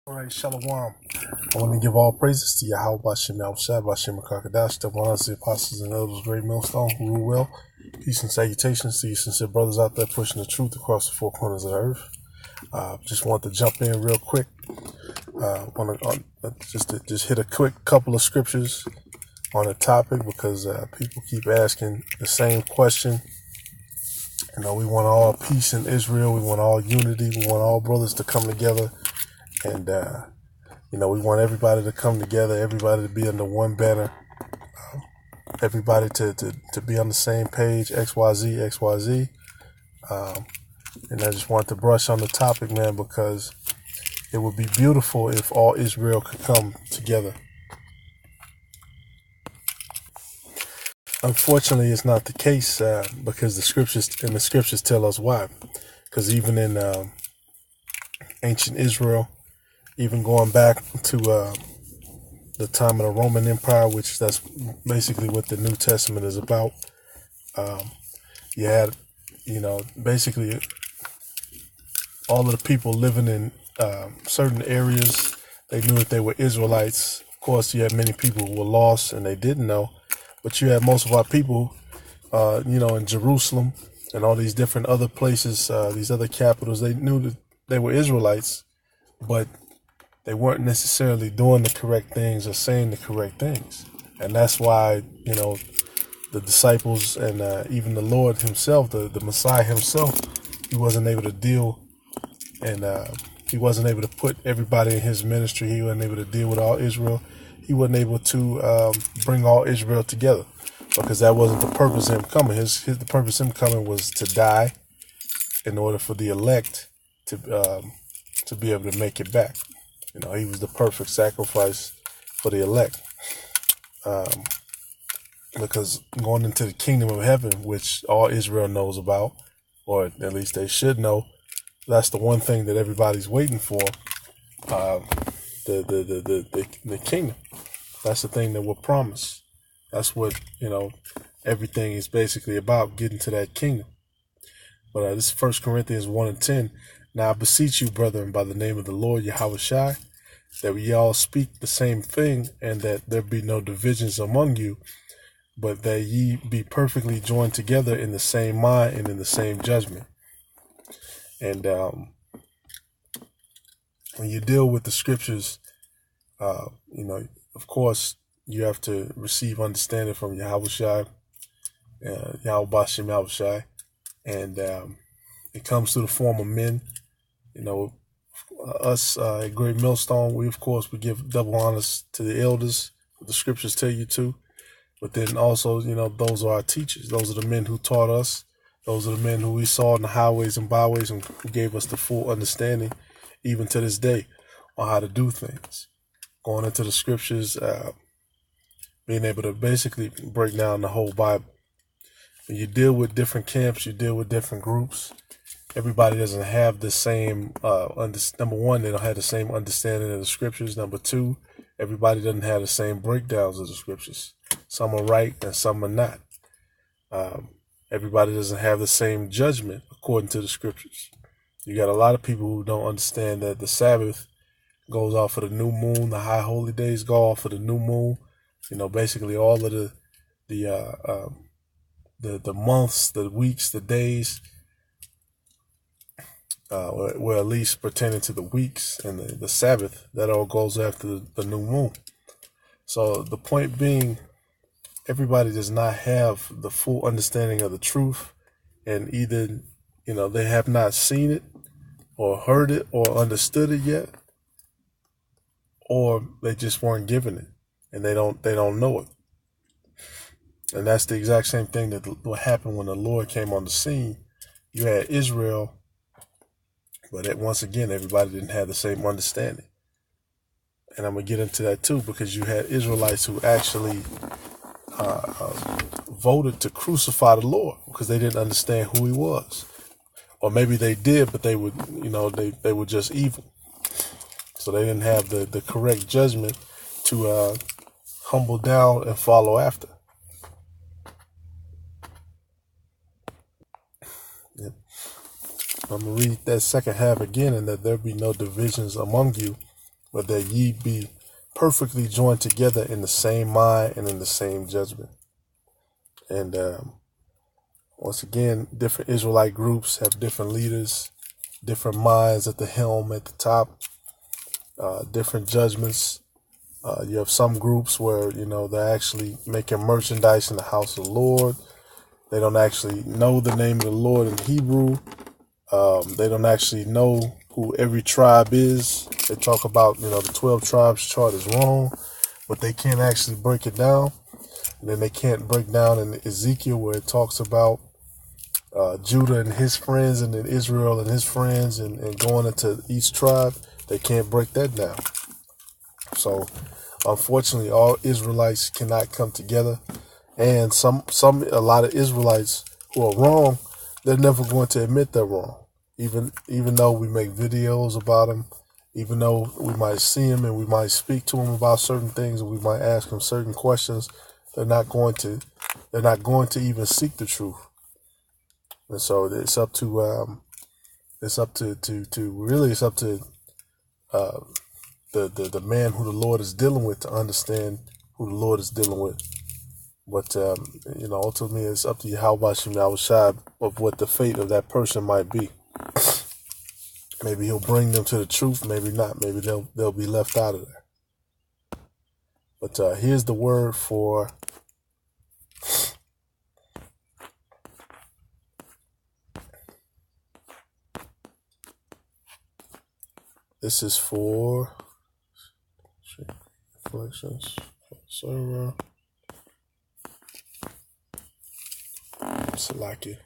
All right, Shalom. I want to give all praises to Yahweh Bashem Yahushua, Bashem Kakadash, the one of the apostles and elders, great millstone, who rule well. Peace and salutations to you sincere brothers out there pushing the truth across the four corners of the earth. Just want to jump in real quick. Want to just hit a quick couple of scriptures on the topic because people keep asking the same question. You know, we want all peace in Israel. We want all unity. We want all brothers to come together. And, you know, we want everybody to come together, everybody to be under one banner, everybody to be on the same page, XYZ, XYZ. And I just want to brush on the topic, man, because it would be beautiful if all Israel could come together. Unfortunately, it's not the case because the scriptures tell us why. Because even in ancient Israel, even going back to the time of the Roman Empire, which that's basically what the New Testament is about. You had, you know, basically all of the people living in certain areas. They knew that they were Israelites. Of course, you had many people who were lost and they didn't know. But you had most of our people, you know, in Jerusalem and all these different other places, these other capitals. They knew that they were Israelites, but they weren't necessarily doing the correct things or saying the correct things. And that's why, you know, the disciples and even the Lord himself, the Messiah himself, he wasn't able to deal and he wasn't able to put everybody in his ministry. He wasn't able to deal with all Israel. He wasn't able to bring all Israel together because that wasn't the purpose of him coming. The purpose of him coming was to die in order for the elect to be able to make it back. You know, he was the perfect sacrifice for the elect. Because going into the kingdom of heaven, which all Israel knows about, or at least they should know, that's the one thing that everybody's waiting for. The kingdom. That's the thing that we're promised. That's what, you know, everything is basically about, getting to that kingdom. But this is 1 Corinthians 1:10. Now I beseech you, brethren, by the name of the Lord Yahushua, that we all speak the same thing, and that there be no divisions among you, but that ye be perfectly joined together in the same mind and in the same judgment. And when you deal with the scriptures, you know, of course, you have to receive understanding from Yahushua, Yahweh Bashem Yahushua, and it comes through the form of men. You know, us at Great Millstone, we give double honors to the elders. The scriptures tell you to. But then also, you know, those are our teachers. Those are the men who taught us. Those are the men who we saw in the highways and byways and who gave us the full understanding, even to this day, on how to do things. Going into the scriptures, being able to basically break down the whole Bible. When you deal with different camps, you deal with different groups. Everybody doesn't have the same, number one, they don't have the same understanding of the scriptures. Number two, everybody doesn't have the same breakdowns of the scriptures. Some are right and some are not. Everybody doesn't have the same judgment according to the scriptures. You got a lot of people who don't understand that the Sabbath goes off for the new moon. The high holy days go off for the new moon. You know, basically all of the months, the weeks, the days, well, at least pertaining to the weeks and the Sabbath, that all goes after the new moon. So the point being, everybody does not have the full understanding of the truth, and either, you know, they have not seen it or heard it or understood it yet, or they just weren't given it and they don't know it. And that's the exact same thing that what happened when the Lord came on the scene. You had Israel, but once again, everybody didn't have the same understanding. And I'm going to get into that too, because you had Israelites who actually voted to crucify the Lord because they didn't understand who he was. Or maybe they did, but they would, you know, they were just evil. So they didn't have the correct judgment to humble down and follow after. Yep. I'm going to read that second half again, and that there be no divisions among you, but that ye be perfectly joined together in the same mind and in the same judgment. And once again, different Israelite groups have different leaders, different minds at the helm at the top, different judgments. You have some groups where, they're actually making merchandise in the house of the Lord. They don't actually know the name of the Lord in Hebrew. They don't actually know who every tribe is. They talk about, the 12 tribes chart is wrong, but they can't actually break it down. And then they can't break down in Ezekiel where it talks about Judah and his friends, and then Israel and his friends, and going into each tribe. They can't break that down. So unfortunately, all Israelites cannot come together. And a lot of Israelites who are wrong, they're never going to admit they're wrong. Even though we make videos about them, even though we might see them and we might speak to them about certain things, and we might ask them certain questions, they're not going to even seek the truth. And so it's up to the man who the Lord is dealing with to understand who the Lord is dealing with. But, ultimately it's up to Yahweh Shem Yahushua of what the fate of that person might be. Maybe he'll bring them to the truth, maybe not. Maybe they'll be left out of there. But here's the word for this is for reflections server. Select it.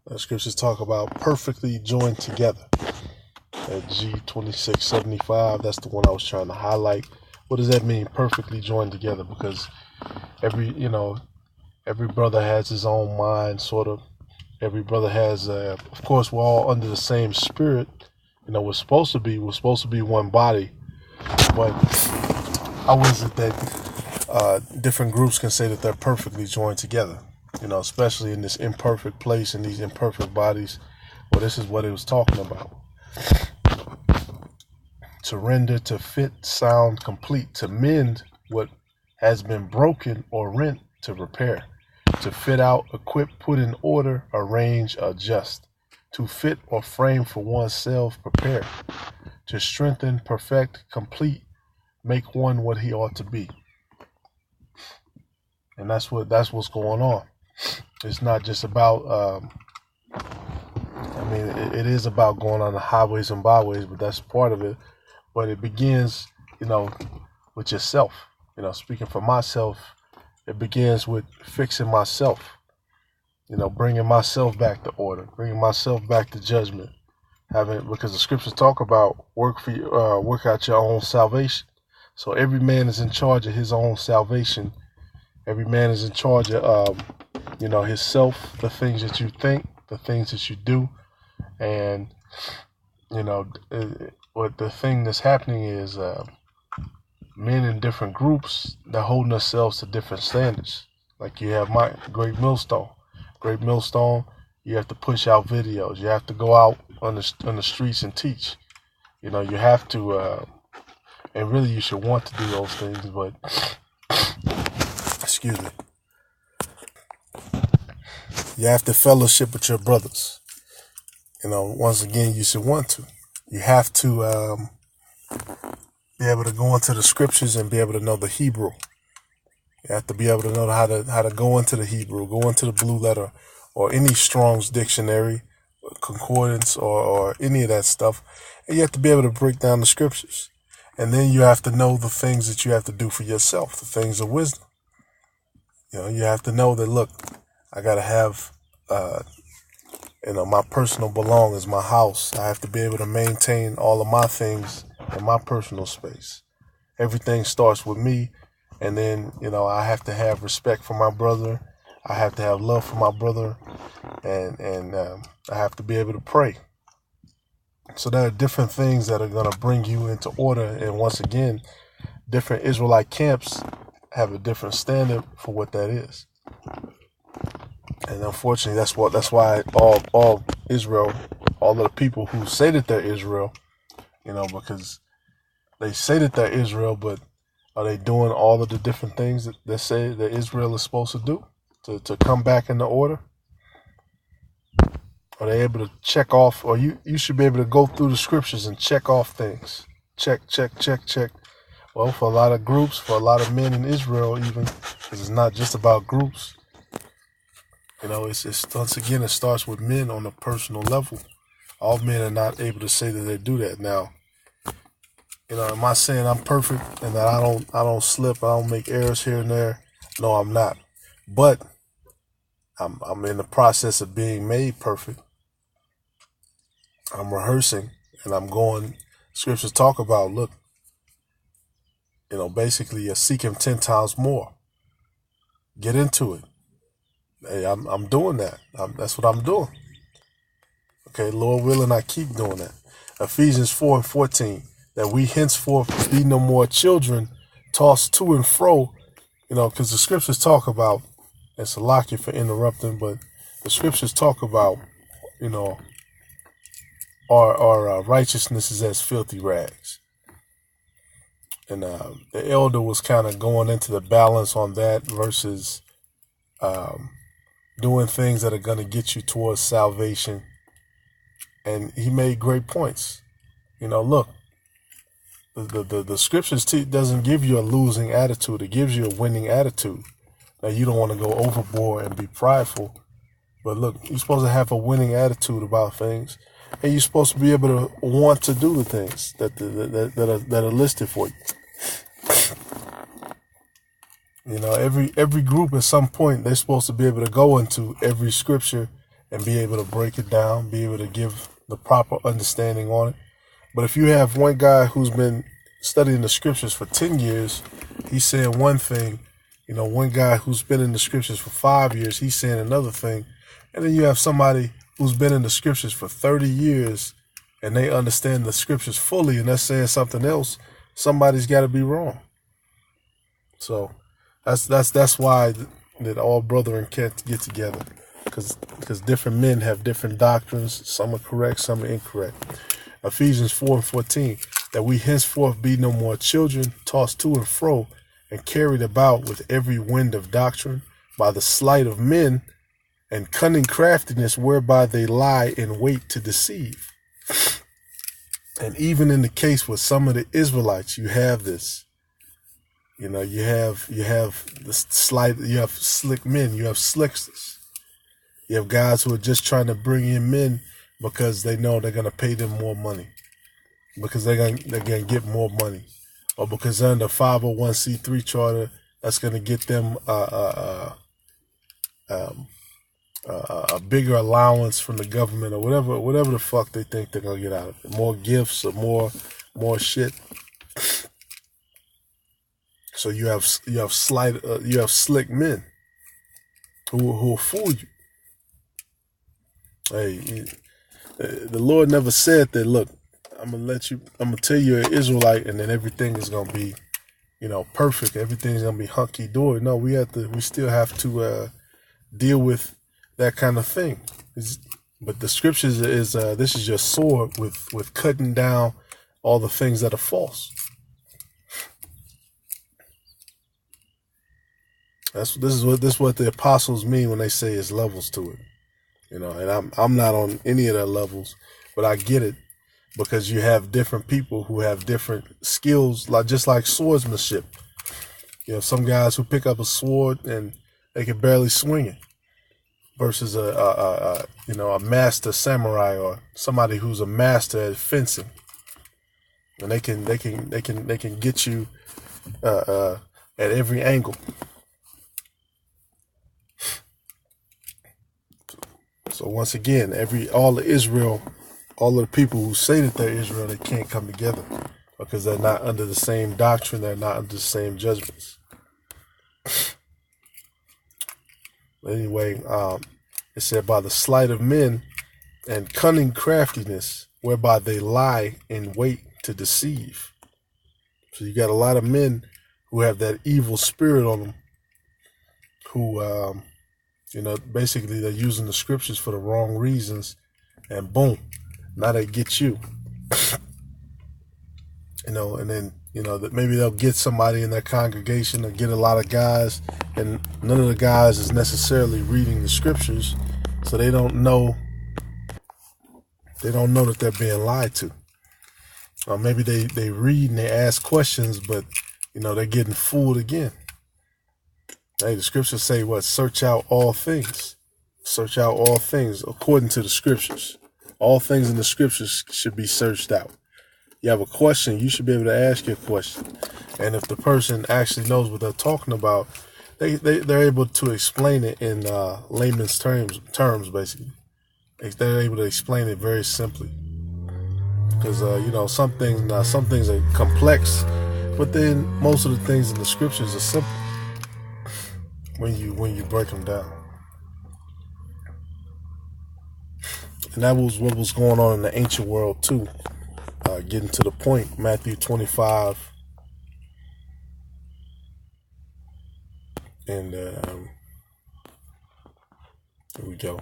The scriptures talk about perfectly joined together. At G2675, that's the one I was trying to highlight. What does that mean, perfectly joined together? Because every brother has his own mind, sort of. Every brother has, of course, we're all under the same spirit. We're supposed to be one body. But how is it that different groups can say that they're perfectly joined together? Especially in this imperfect place, in these imperfect bodies. Well, this is what it was talking about. To render, to fit, sound, complete, to mend what has been broken or rent, to repair, to fit out, equip, put in order, arrange, adjust, to fit or frame for oneself, prepare, to strengthen, perfect, complete, make one what he ought to be. And that's what's going on. It's not just about, it is about going on the highways and byways, but that's part of it. But it begins, with yourself. Speaking for myself, it begins with fixing myself. Bringing myself back to order, bringing myself back to judgment. Because the scriptures talk about work out your own salvation. So every man is in charge of his own salvation. Every man is in charge of, his self, the things that you think, the things that you do. And, what the thing that's happening is men in different groups, they're holding themselves to different standards. Like you have my Great Millstone. Great Millstone, you have to push out videos. You have to go out on the streets and teach. You have to, and really you should want to do those things, but, excuse me. You have to fellowship with your brothers. Once again, you should want to. You have to be able to go into the scriptures and be able to know the Hebrew. You have to be able to know how to go into the Hebrew, go into the Blue Letter, or any Strong's Dictionary, concordance, or any of that stuff. And you have to be able to break down the scriptures. And then you have to know the things that you have to do for yourself, the things of wisdom. You have to know that, look, I got to have, my personal belongings, my house. I have to be able to maintain all of my things in my personal space. Everything starts with me. And then, I have to have respect for my brother. I have to have love for my brother. And I have to be able to pray. So there are different things that are going to bring you into order. And once again, different Israelite camps have a different standard for what that is. And unfortunately, that's why all Israel, all of the people who say that they're Israel, because they say that they're Israel, but are they doing all of the different things that they say that Israel is supposed to do to come back into order? Are they able to check off, or you should be able to go through the scriptures and check off things. Check. Well, for a lot of groups, for a lot of men in Israel even, because it's not just about groups. It's once again, it starts with men on a personal level. All men are not able to say that they do that. Now, am I saying I'm perfect and that I don't slip, I don't make errors here and there? No, I'm not. But I'm in the process of being made perfect. I'm rehearsing and I'm going. Scriptures talk about, look, basically you seek him 10 times more. Get into it. Hey, I'm doing that. That's what I'm doing. Okay, Lord willing, I keep doing that. Ephesians 4:14, that we henceforth be no more children, tossed to and fro, because the scriptures talk about, and Salakia for interrupting, but the scriptures talk about, our righteousness is as filthy rags. And the elder was kind of going into the balance on that versus doing things that are going to get you towards salvation. And he made great points. Look, the scriptures doesn't give you a losing attitude. It gives you a winning attitude. Now, you don't want to go overboard and be prideful. But look, you're supposed to have a winning attitude about things. And you're supposed to be able to want to do the things that are listed for you. Every group at some point, they're supposed to be able to go into every scripture and be able to break it down, be able to give the proper understanding on it. But if you have one guy who's been studying the scriptures for 10 years, he's saying one thing. One guy who's been in the scriptures for 5 years, he's saying another thing. And then you have somebody who's been in the scriptures for 30 years and they understand the scriptures fully and they're saying something else. Somebody's got to be wrong. So that's why that all brethren can't get together, because different men have different doctrines. Some are correct, some are incorrect. Ephesians 4:14, that we henceforth be no more children, tossed to and fro and carried about with every wind of doctrine by the sleight of men and cunning craftiness whereby they lie in wait to deceive. And even in the case with some of the Israelites, you have this. You have the slight, you have slick men, you have slicksters. You have guys who are just trying to bring in men because they know they're going to pay them more money, because they're going to get more money, or because they're under 501c3 charter that's going to get them a bigger allowance from the government, or whatever the fuck they think they're going to get out of it. More gifts or more shit. So you have slick men who will fool you. Hey, the Lord never said that. Look, I'm gonna tell you an Israelite, and then everything is gonna be, perfect. Everything's gonna be hunky dory. No, we still have to deal with that kind of thing. But the scriptures is this is your sword with cutting down all the things that are false. This is what the apostles mean when they say it's levels to it. And I'm not on any of their levels, but I get it, because you have different people who have different skills, just like swordsmanship. You have some guys who pick up a sword and they can barely swing it, versus a master samurai or somebody who's a master at fencing, and they can get you at every angle. So once again, all of Israel, all of the people who say that they're Israel, they can't come together because they're not under the same doctrine. They're not under the same judgments. But anyway, it said by the sleight of men and cunning craftiness whereby they lie in wait to deceive. So you got a lot of men who have that evil spirit on them, who, basically they're using the scriptures for the wrong reasons, and boom, now they get you. And then, that maybe they'll get somebody in their congregation or get a lot of guys, and none of the guys is necessarily reading the scriptures, so they don't know that they're being lied to. Or maybe they read and they ask questions, but, they're getting fooled again. Hey, the scriptures say what? Search out all things. Search out all things according to the scriptures. All things in the scriptures should be searched out. You have a question, you should be able to ask your question. And if the person actually knows what they're talking about, they're able to explain it in layman's terms, basically. They're able to explain it very simply. Because, some things are complex, but then most of the things in the scriptures are simple when you break them down. And that was what was going on in the ancient world too. Getting to the point, Matthew 25, and here we go.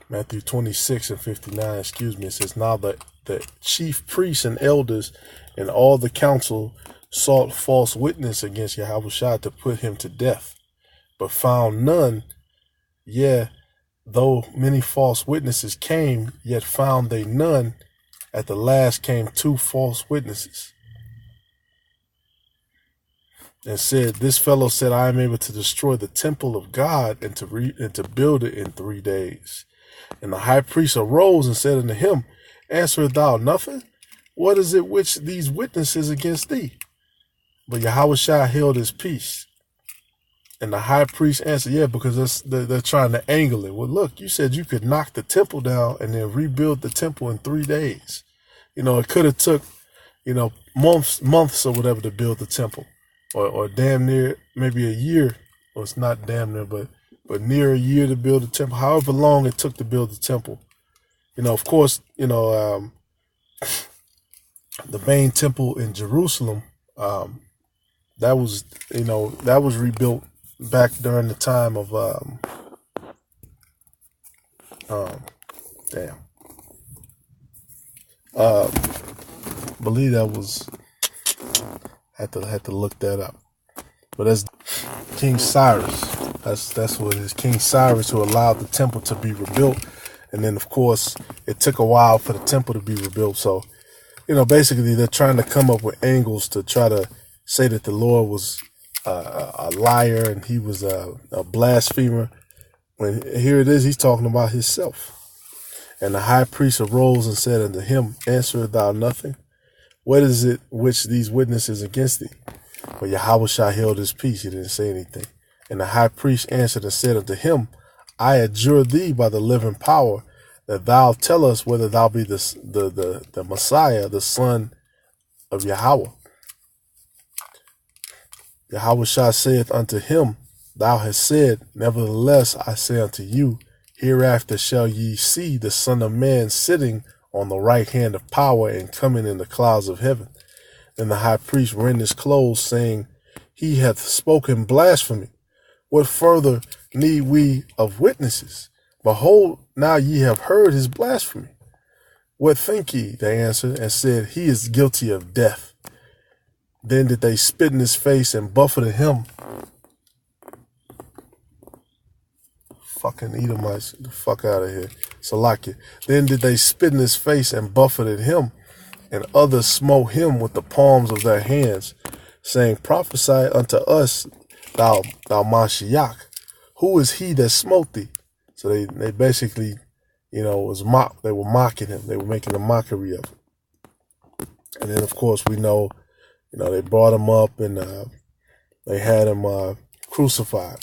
Matthew 26 and 59, it says, now the chief priests and elders and all the council sought false witness against Yahushua to put him to death, but found none. Yeah, though many false witnesses came, yet found they none. At the last came 2 false witnesses, and said, this fellow said, I am able to destroy the temple of God and to build it in 3 days. And the high priest arose and said unto him, answerest thou nothing? What is it which these witnesses against thee? But Yahushua held his peace. And the high priest answered, yeah, because they're trying to angle it. Well, look, you said you could knock the temple down and then rebuild the temple in 3 days. It could have took, months or whatever to build the temple, or damn near maybe a year. Well, it's not damn near, but near a year to build the temple, however long it took to build the temple. Of course, the main temple in Jerusalem, that was rebuilt back during the time of, I believe that was, had to look that up, but that's King Cyrus. That's what it is. King Cyrus, who allowed the temple to be rebuilt. And then, of course, it took a while for the temple to be rebuilt. So, basically they're trying to come up with angles to try to say that the Lord was a liar and he was a blasphemer. When here it is, he's talking about himself. And the high priest arose and said unto him, answerest thou nothing? What is it which these witnesses against thee? But Yahushua held his peace. He didn't say anything. And the high priest answered and said unto him, I adjure thee by the living power that thou tell us whether thou be the Messiah, the son of Yahweh. Yahushua saith unto him, thou hast said, nevertheless I say unto you, hereafter shall ye see the Son of Man sitting on the right hand of power and coming in the clouds of heaven. Then the high priest rent his clothes, saying, he hath spoken blasphemy. What further need we of witnesses? Behold, now ye have heard his blasphemy. What think ye? They answered and said, he is guilty of death. Then did they spit in his face and buffeted him. Fucking Edomites, get the fuck out of here. Salakia. Then did they spit in his face and buffeted him, and others smote him with the palms of their hands, saying, prophesy unto us, thou Mashiach, who is he that smote thee? So they basically, they were mocking him. They were making a mockery of him. And then, of course, we know, they brought him up and they had him crucified,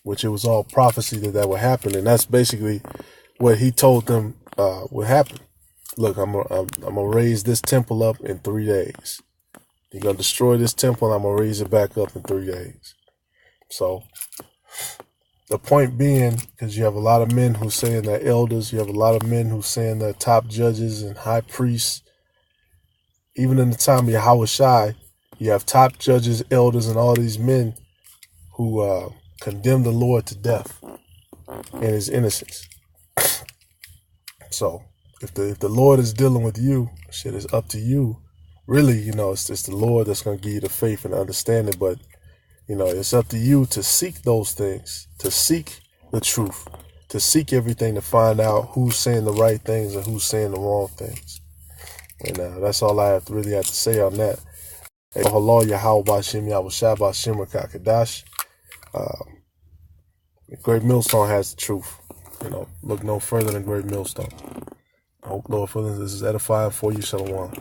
which it was all prophecy that would happen. And that's basically what he told them would happen. Look, I'm gonna raise this temple up in 3 days. You're going to destroy this temple and I'm going to raise it back up in 3 days. So, The point being, because you have a lot of men who saying they're elders, you have a lot of men who saying they're top judges and high priests. Even in the time of Yahweh Shai, you have top judges, elders, and all these men who condemn the Lord to death and his innocence. So if the Lord is dealing with you, shit is up to you. Really, it's the Lord that's going to give you the faith and understanding. But, it's up to you to seek those things, to seek the truth, to seek everything to find out who's saying the right things and who's saying the wrong things. And that's all I really have to say on that. Hello, Yahweh Bashim, Yahweh Shai Bashim Rakakadash. Great Millstone has the truth. Look no further than Great Millstone. I hope, Lord, for this is edifying for you. Shalom.